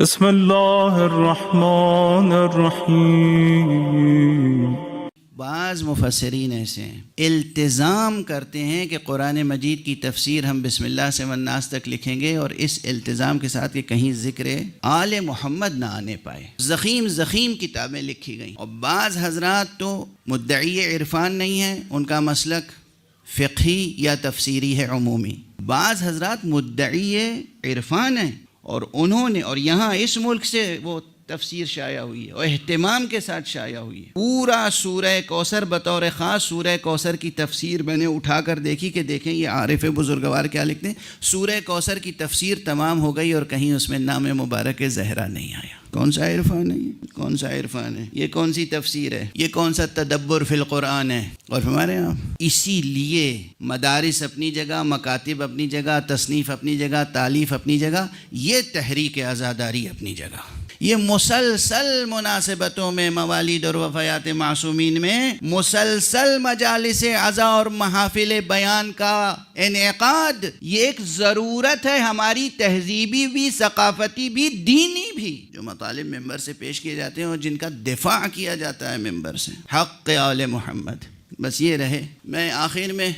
بسم اللہ الرحمن الرحیم۔ بعض مفسرین ایسے ہیں التزام کرتے ہیں کہ قرآن مجید کی تفسیر ہم بسم اللہ سے والناس تک لکھیں گے، اور اس التزام کے ساتھ کہ کہیں ذکر آل محمد نہ آنے پائے، زخیم کتابیں لکھی گئیں۔ اور بعض حضرات تو مدعی عرفان نہیں ہیں، ان کا مسلک فقہی یا تفسیری ہے عمومی۔ بعض حضرات مدعی عرفان ہیں اور انہوں نے، اور یہاں اس ملک سے وہ تفسیر شائع ہوئی ہے اور اہتمام کے ساتھ شائع ہوئی ہے، پورا سورہ کوثر بطور خاص سورہ کوثر کی تفسیر میں نے اٹھا کر دیکھی کہ دیکھیں یہ عارف بزرگوار کیا لکھتے ہیں۔ سورہ کوثر کی تفسیر تمام ہو گئی اور کہیں اس میں نام مبارک زہرا نہیں آیا۔ کون سا عرفان ہے یہ؟ کون سا عرفان ہے یہ؟ کون سی تفسیر ہے یہ؟ کون سا تدبر فی القرآن ہے؟ اور ہمارے یہاں اسی لیے مدارس اپنی جگہ، مکاتب اپنی جگہ، تصنیف اپنی جگہ، تالیف اپنی جگہ، یہ تحریک آزاداری اپنی جگہ، یہ مسلسل مناسبتوں میں، موالید اور وفیات معصومین میں مسلسل مجالس عزا اور محافل بیان کا انعقاد، یہ ایک ضرورت ہے ہماری، تہذیبی بھی، ثقافتی بھی، دینی بھی۔ جو مطالب ممبر سے پیش کیے جاتے ہیں اور جن کا دفاع کیا جاتا ہے ممبر سے، حق آل محمد، بس یہ رہے۔ میں آخر میں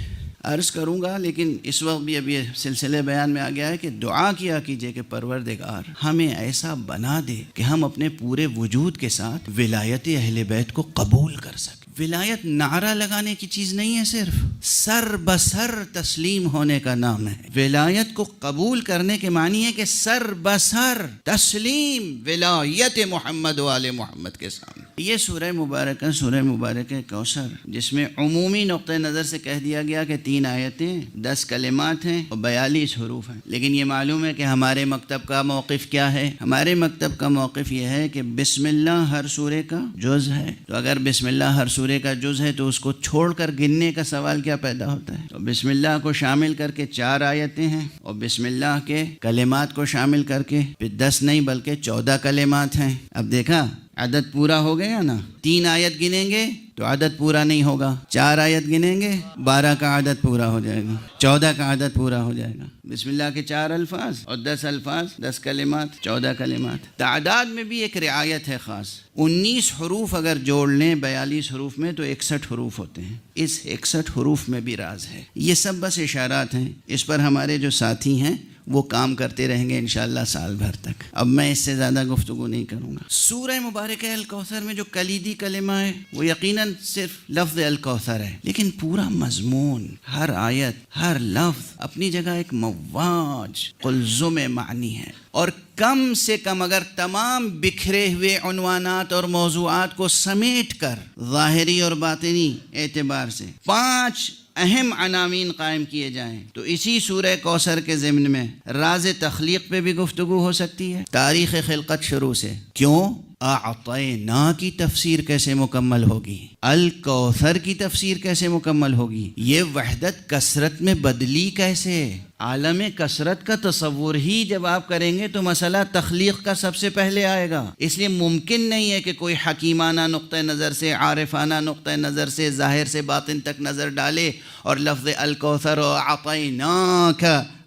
عرض کروں گا، لیکن اس وقت بھی اب یہ سلسلے بیان میں آ گیا ہے کہ دعا کیا کیجئے کہ پروردگار ہمیں ایسا بنا دے کہ ہم اپنے پورے وجود کے ساتھ ولایت اہل بیت کو قبول کر سکیں۔ ولایت نعرہ لگانے کی چیز نہیں ہے، صرف سر بسر تسلیم ہونے کا نام ہے۔ ولایت کو قبول کرنے کے معنی ہے کہ سر بسر تسلیم ولایت محمد و آل محمد کے سامنے۔ یہ سورہ مبارکہ کوثر، جس میں عمومی نقطہ نظر سے کہہ دیا گیا کہ 3 آیتیں، 10 کلمات ہیں اور 42 حروف ہیں، لیکن یہ معلوم ہے کہ ہمارے مکتب کا موقف کیا ہے؟ ہمارے مکتب کا موقف یہ ہے کہ بسم اللہ ہر سورے کا جز ہے، تو اگر بسم اللہ ہر سورے کا جز ہے تو اس کو چھوڑ کر گننے کا سوال کیا پیدا ہوتا ہے؟ تو بسم اللہ کو شامل کر کے 4 آیتیں ہیں، اور بسم اللہ کے کلمات کو شامل کر کے پھر 10 نہیں بلکہ 14 کلمات ہیں۔ اب دیکھا عدد پورا ہو گیا نا؟ 3 آیت گنیں گے تو عدد پورا نہیں ہوگا، 4 آیت گنیں گے 12 کا عدد پورا ہو جائے گا، 14 کا عدد پورا ہو جائے گا۔ بسم اللہ کے 4 الفاظ اور 10 الفاظ، 10 کلمات، 14 کلمات۔ تعداد میں بھی ایک رعایت ہے خاص، 19 حروف اگر جوڑ لیں 42 حروف میں تو 61 حروف ہوتے ہیں۔ اس 61 حروف میں بھی راز ہے۔ یہ سب بس اشارات ہیں، اس پر ہمارے جو ساتھی ہیں وہ کام کرتے رہیں گے انشاءاللہ سال بھر تک۔ اب میں اس سے زیادہ گفتگو نہیں کروں گا۔ سورہ مبارکہ الکوثر میں جو کلیدی کلمہ ہے وہ یقیناً صرف لفظ الکوثر ہے، لیکن پورا مضمون، ہر آیت، ہر لفظ اپنی جگہ ایک مواج قلزم معنی ہے، اور کم سے کم اگر تمام بکھرے ہوئے عنوانات اور موضوعات کو سمیٹ کر ظاہری اور باطنی اعتبار سے 5 اہم عناوین قائم کیے جائیں تو اسی سورہ کوثر کے ضمن میں راز تخلیق پہ بھی گفتگو ہو سکتی ہے، تاریخ خلقت شروع سے۔ کیوں؟ اعطینا کی تفسیر کیسے مکمل ہوگی؟ الکوثر کی تفسیر کیسے مکمل ہوگی؟ یہ وحدت کثرت میں بدلی کیسے؟ عالم کثرت کا تصور ہی جب آپ کریں گے تو مسئلہ تخلیق کا سب سے پہلے آئے گا۔ اس لیے ممکن نہیں ہے کہ کوئی حکیمانہ نقطہ نظر سے، عارفانہ نقطہ نظر سے، ظاہر سے باطن تک نظر ڈالے اور لفظ الکوثر و اعطیناک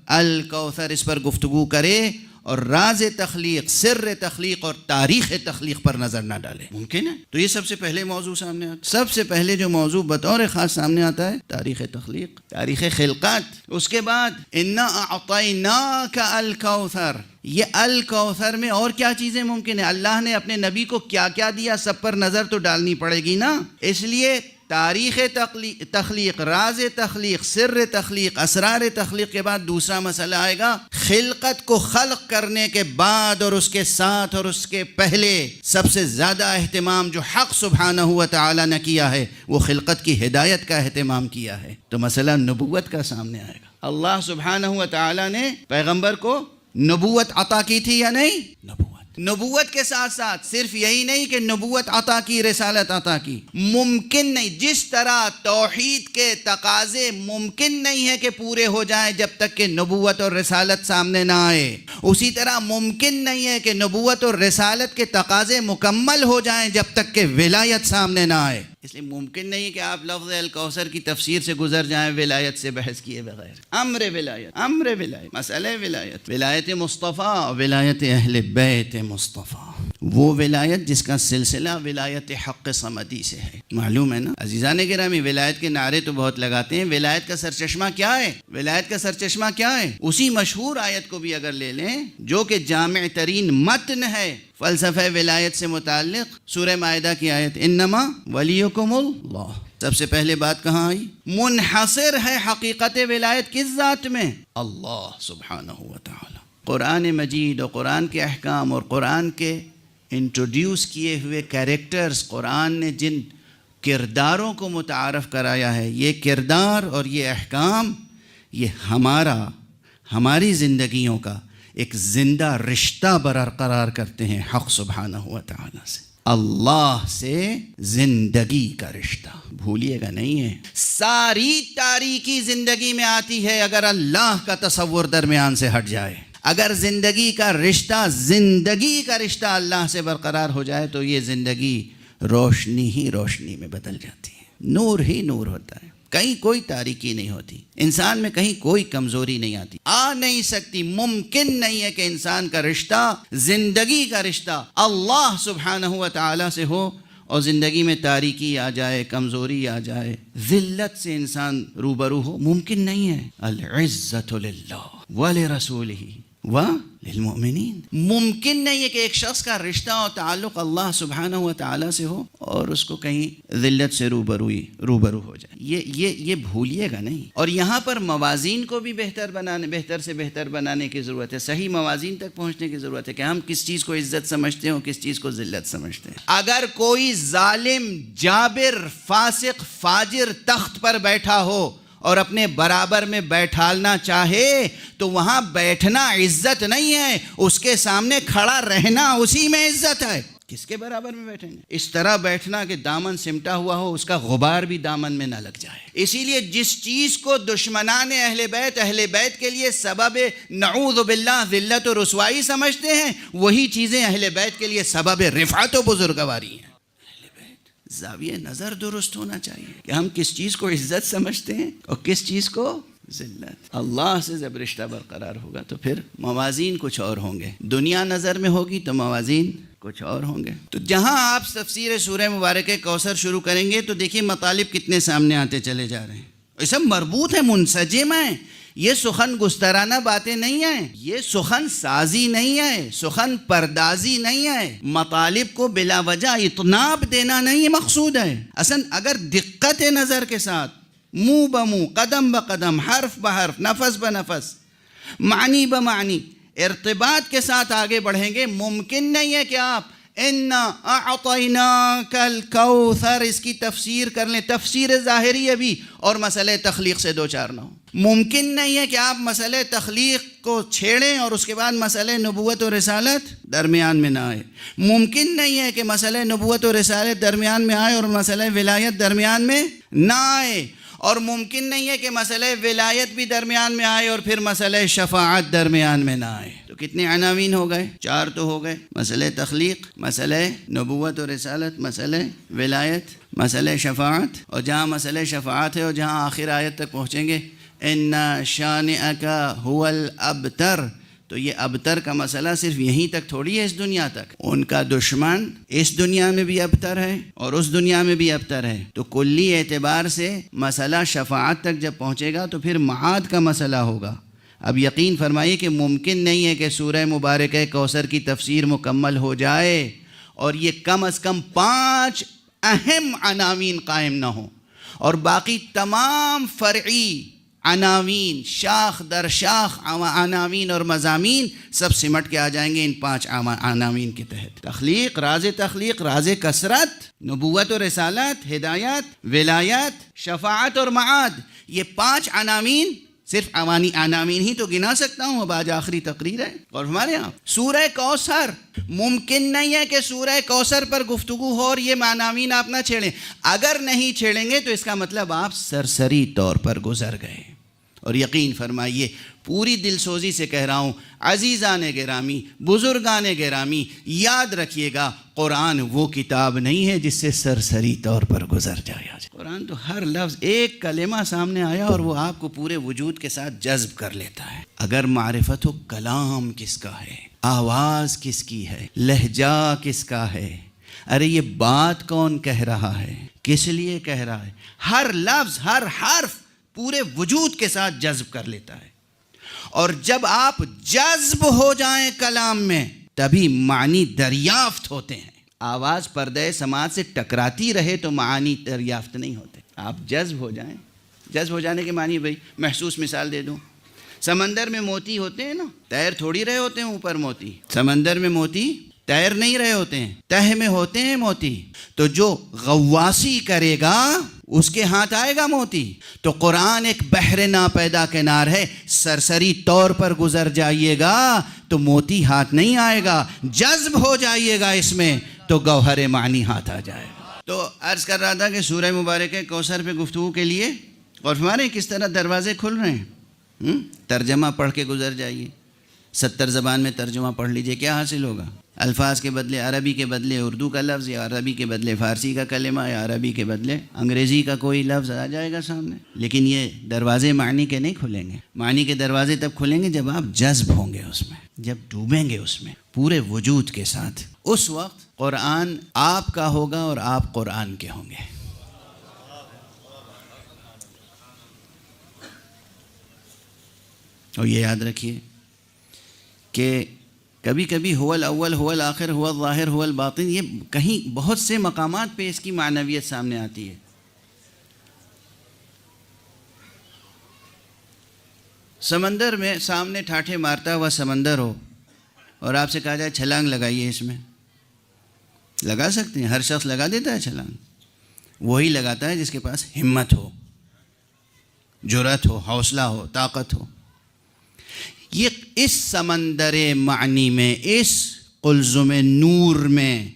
الکوثر اس پر گفتگو کرے اور راز تخلیق، سر تخلیق اور تاریخ تخلیق پر نظر نہ ڈالے۔ ممکن ہے؟ تو یہ سب سے پہلے موضوع سامنے آتا ہے۔ سب سے پہلے جو موضوع بطور خاص سامنے آتا ہے تاریخ تخلیق، تاریخ خلقت۔ اس کے بعد انا اعطیناک الکوثر، یہ الکوثر میں اور کیا چیزیں ممکن ہیں؟ اللہ نے اپنے نبی کو کیا کیا دیا، سب پر نظر تو ڈالنی پڑے گی نا۔ اس لیے تاریخ تخلیق، راز تخلیق، سر تخلیق، اسرار تخلیق کے بعد دوسرا مسئلہ آئے گا خلقت کو خلق کرنے کے بعد اور اس کے ساتھ اور اس کے پہلے سب سے زیادہ اہتمام جو حق سبحانہ و تعالی نے کیا ہے وہ خلقت کی ہدایت کا اہتمام کیا ہے، تو مسئلہ نبوت کا سامنے آئے گا۔ اللہ سبحانہ و تعالی نے پیغمبر کو نبوت عطا کی تھی یا نہیں؟ نبوت کے ساتھ ساتھ صرف یہی نہیں کہ نبوت عطا کی، رسالت عطا کی، ممکن نہیں، جس طرح توحید کے تقاضے ممکن نہیں ہے کہ پورے ہو جائیں جب تک کہ نبوت اور رسالت سامنے نہ آئے، اسی طرح ممکن نہیں ہے کہ نبوت اور رسالت کے تقاضے مکمل ہو جائیں جب تک کہ ولایت سامنے نہ آئے۔ اس لیے ممکن نہیں کہ آپ لفظ الکوثر کی تفسیر سے گزر جائیں ولایت سے بحث کیے بغیر. امر ولایت مسئلہ ولایت مصطفیٰ، ولایت اہل بیت مصطفیٰ، وہ ولایت جس کا سلسلہ ولایت حق صمدی سے ہے. معلوم ہے نا عزیزان گرامی، ولایت کے نعرے تو بہت لگاتے ہیں. ولایت کا سرچشمہ کیا ہے؟ ولایت کا سرچشمہ کیا ہے؟ اسی مشہور آیت کو بھی اگر لے لیں جو کہ جامع ترین متن ہے فلسفہ ولایت سے متعلق، سورہ مائدہ کی آیت انما ولیکم اللہ. سب سے پہلے بات کہاں آئی؟ منحصر ہے حقیقت ولایت کس ذات میں؟ اللہ سبحانہ و تعالی. قرآن مجید اور قرآن کے احکام اور قرآن کے انٹروڈیوس کیے ہوئے کیریکٹرز، قرآن نے جن کرداروں کو متعارف کرایا ہے، یہ کردار اور یہ احکام یہ ہماری زندگیوں کا ایک زندہ رشتہ برقرار کرتے ہیں حق سبحانہ و تعالی سے، اللہ سے زندگی کا رشتہ. بھولیے گا نہیں ہے. ساری تاریکی زندگی میں آتی ہے اگر اللہ کا تصور درمیان سے ہٹ جائے. اگر زندگی کا رشتہ اللہ سے برقرار ہو جائے تو یہ زندگی روشنی ہی روشنی میں بدل جاتی ہے، نور ہی نور ہوتا ہے، کہیں کوئی تاریکی نہیں ہوتی، انسان میں کہیں کوئی کمزوری نہیں آتی، آ نہیں سکتی. ممکن نہیں ہے کہ انسان کا رشتہ، زندگی کا رشتہ اللہ سبحانہ و تعالی سے ہو اور زندگی میں تاریکی آ جائے، کمزوری آ جائے، ذلت سے انسان روبرو ہو. ممکن نہیں ہے. العزت للہ ولرسولہ وللمؤمنین. ممکن نہیں ہے کہ ایک شخص کا رشتہ اور تعلق اللہ سبحانہ و تعالی سے ہو اور اس کو کہیں ذلت سے روبرو ہو جائے. یہ بھولیے گا نہیں. اور یہاں پر موازین کو بھی بہتر سے بہتر بنانے کی ضرورت ہے، صحیح موازین تک پہنچنے کی ضرورت ہے کہ ہم کس چیز کو عزت سمجھتے ہیں اور کس چیز کو ذلت سمجھتے ہیں. اگر کوئی ظالم، جابر، فاسق، فاجر تخت پر بیٹھا ہو اور اپنے برابر میں بیٹھالنا چاہے تو وہاں بیٹھنا عزت نہیں ہے، اس کے سامنے کھڑا رہنا اسی میں عزت ہے. کس کے برابر میں بیٹھیں گے؟ اس طرح بیٹھنا کہ دامن سمٹا ہوا ہو، اس کا غبار بھی دامن میں نہ لگ جائے. اسی لیے جس چیز کو دشمنان اہل بیت کے لیے سبب نعوذ باللہ ذلت و رسوائی سمجھتے ہیں، وہی چیزیں اہل بیت کے لیے سبب رفعت و بزرگواری ہیں. زاویہ نظر درست ہونا چاہیے کہ ہم کس چیز کو عزت سمجھتے ہیں اور کس چیز کو ذلت. اللہ سے جب رشتہ برقرار ہوگا تو پھر موازین کچھ اور ہوں گے. دنیا نظر میں ہوگی تو موازین کچھ اور ہوں گے. تو جہاں آپ تفسیر سورہ مبارکہ کوثر شروع کریں گے تو دیکھیے مطالب کتنے سامنے آتے چلے جا رہے ہیں. یہ سب مربوط ہے، منسجم ہیں. یہ سخن گسترانہ باتیں نہیں ہیں، یہ سخن سازی نہیں ہے، سخن پردازی نہیں ہے. مطالب کو بلا وجہ اطناب دینا نہیں مقصود ہے. اصلا اگر دقت نظر کے ساتھ منہ بمنہ، قدم بقدم، حرف بحرف، نفس بنفس، معنی بمعنی ارتباط کے ساتھ آگے بڑھیں گے، ممکن نہیں ہے کہ آپ اِنَّا أَعْطَيْنَاكَ الْكَوْثَرَ اس کی تفسیر کر لیں، تفسیر ظاہری بھی، اور مسئلہ تخلیق سے دو چار نہ ہو. ممکن نہیں ہے کہ آپ مسئلہ تخلیق کو چھیڑیں اور اس کے بعد مسئلہ نبوت و رسالت درمیان میں نہ آئے. ممکن نہیں ہے کہ مسئلہ نبوت و رسالت درمیان میں آئے اور مسئلہ ولایت درمیان میں نہ آئے. اور ممکن نہیں ہے کہ مسئلہ ولایت بھی درمیان میں آئے اور پھر مسئلہ شفاعت درمیان میں نہ آئے. تو کتنے عناوین ہو گئے؟ 4 تو ہو گئے. مسئلہ تخلیق، مسئلہ نبوت و رسالت، مسئلہ ولایت، مسئلہ شفاعت. اور جہاں مسئلہ شفاعت ہے اور جہاں آخر آیت تک پہنچیں گے ان شانئک هو الابتر، تو یہ ابتر کا مسئلہ صرف یہیں تک تھوڑی ہے، اس دنیا تک. ان کا دشمن اس دنیا میں بھی ابتر ہے اور اس دنیا میں بھی ابتر ہے. تو کلی اعتبار سے مسئلہ شفاعت تک جب پہنچے گا تو پھر معاد کا مسئلہ ہوگا. اب یقین فرمائیے کہ ممکن نہیں ہے کہ سورہ مبارکہ کوثر کی تفسیر مکمل ہو جائے اور یہ کم از کم 5 اہم عناوین قائم نہ ہوں اور باقی تمام فرعی عناوین، شاخ در شاخ عناوین اور مضامین سب سمٹ کے آ جائیں گے ان 5 عناوین کے تحت. تخلیق، راز کثرت، نبوت و رسالت، ہدایت، ولایت، شفاعت اور معاد. یہ 5 عناوین صرف عناوین ہی تو گنا سکتا ہوں. اب آج آخری تقریر ہے. اور ہمارے یہاں سورہ کوثر، ممکن نہیں ہے کہ سورہ کوثر پر گفتگو ہو اور یہ عناوین آپ نہ چھیڑیں. اگر نہیں چھیڑیں گے تو اس کا مطلب آپ سرسری طور پر گزر گئے اور یقین فرمائیے پوری دل سوزی سے کہہ رہا ہوں عزیزان گرامی، بزرگان گرامی، یاد رکھیے گا قرآن وہ کتاب نہیں ہے جس سے سرسری طور پر گزر جائے۔ قرآن تو ہر لفظ ایک کلمہ سامنے آیا اور وہ آپ کو پورے وجود کے ساتھ جذب کر لیتا ہے۔ اگر معرفت ہو کلام کس کا ہے، آواز کس کی ہے، لہجہ کس کا ہے، ارے یہ بات کون کہہ رہا ہے، کس لیے کہہ رہا ہے، ہر لفظ ہر حرف پورے وجود کے ساتھ جذب کر لیتا ہے۔ اور جب آپ جذب ہو جائیں کلام میں تبھی معنی دریافت ہوتے ہیں۔ آواز پردے سماعت سے ٹکراتی رہے تو معانی دریافت نہیں ہوتے۔ آپ جذب ہو جائیں، جذب ہو جانے کے معنی بھائی محسوس مثال دے دوں، سمندر میں موتی ہوتے ہیں نا، تیر تھوڑی رہے ہوتے ہیں اوپر موتی، سمندر میں موتی تیر نہیں رہے ہوتے ہیں، تہ میں ہوتے ہیں موتی، تو جو غواصی کرے گا اس کے ہاتھ آئے گا موتی۔ تو قرآن ایک بحر ناپیدا کنار ہے، سرسری طور پر گزر جائیے گا تو موتی ہاتھ نہیں آئے گا، جذب ہو جائیے گا اس میں تو گوہر معنی ہاتھ آ جائے گا۔ تو عرض کر رہا تھا کہ سورہ مبارکہ کوثر پہ گفتگو کے لیے اور ہمارے کس طرح دروازے کھل رہے ہیں۔ ترجمہ پڑھ کے گزر جائیے، 70 زبان میں ترجمہ پڑھ لیجئے، کیا حاصل ہوگا؟ الفاظ کے بدلے عربی کے بدلے اردو کا لفظ، یا عربی کے بدلے فارسی کا کلمہ، یا عربی کے بدلے انگریزی کا کوئی لفظ آ جائے گا سامنے۔ لیکن یہ دروازے معنی کے نہیں کھلیں گے، معنی کے دروازے تب کھلیں گے جب آپ جذب ہوں گے اس میں، جب ڈوبیں گے اس میں پورے وجود کے ساتھ۔ اس وقت قرآن آپ کا ہوگا اور آپ قرآن کے ہوں گے۔ اور یہ یاد رکھیے کہ کبھی کبھی هو الاول هو الاخر هو الظاہر هو الباطن، یہ کہیں بہت سے مقامات پہ اس کی معنویت سامنے آتی ہے۔ سمندر میں سامنے ٹھاٹھے مارتا ہوا سمندر ہو اور آپ سے کہا جائے چھلانگ لگائیے، اس میں لگا سکتے ہیں؟ ہر شخص لگا دیتا ہے چھلانگ؟ وہی لگاتا ہے جس کے پاس ہمت ہو، جرأت ہو، حوصلہ ہو، طاقت ہو۔ یہ اس سمندر معنی میں، اس قلزم نور میں،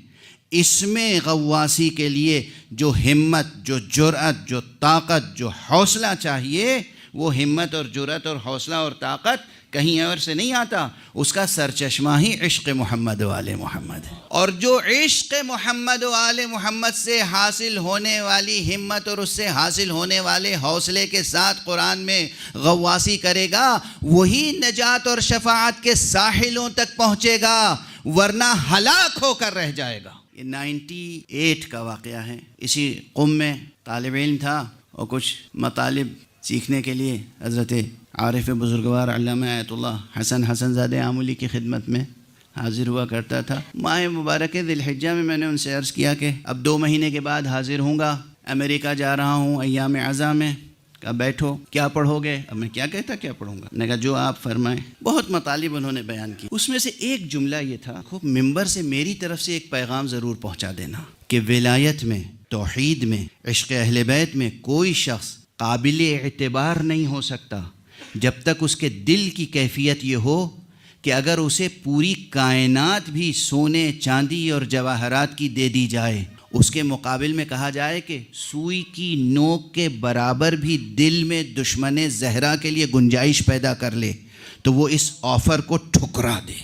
اس میں غواصی کے لیے جو ہمت، جو جرأت، جو طاقت، جو حوصلہ چاہیے، وہ ہمت اور جرأت اور حوصلہ اور طاقت کہیں اور سے نہیں آتا، اس کا سرچشمہ ہی عشق محمد و آل محمد ہے۔ اور جو عشق محمد و آل محمد سے حاصل ہونے والی ہمت اور اس سے حاصل ہونے والے حوصلے کے ساتھ قرآن میں غواصی کرے گا، وہی نجات اور شفاعت کے ساحلوں تک پہنچے گا، ورنہ ہلاک ہو کر رہ جائے گا۔ یہ 98 کا واقعہ ہے۔ اسی قم میں طالب علم تھا اور کچھ مطالب سیکھنے کے لیے حضرت عارف بزرگوار علامہ آیت اللہ حسن زادہ آمولی کی خدمت میں حاضر ہوا کرتا تھا۔ ماہ مبارک ذی الحجہ میں نے ان سے عرض کیا کہ اب 2 مہینے کے بعد حاضر ہوں گا، امریکہ جا رہا ہوں ایام عزا میں، کہا بیٹھو کیا پڑھو گے؟ اب میں کیا کہتا کیا پڑھوں گا؟ میں نے کہا جو آپ فرمائیں۔ بہت مطالب انہوں نے بیان کی، اس میں سے ایک جملہ یہ تھا، خوب ممبر سے میری طرف سے ایک پیغام ضرور پہنچا دینا کہ ولایت میں، توحید میں، عشق اہل بیت میں کوئی شخص قابل اعتبار نہیں ہو سکتا جب تک اس کے دل کی کیفیت یہ ہو کہ اگر اسے پوری کائنات بھی سونے چاندی اور جواہرات کی دے دی جائے، اس کے مقابل میں کہا جائے کہ سوئی کی نوک کے برابر بھی دل میں دشمن زہرا کے لیے گنجائش پیدا کر لے، تو وہ اس آفر کو ٹھکرا دے۔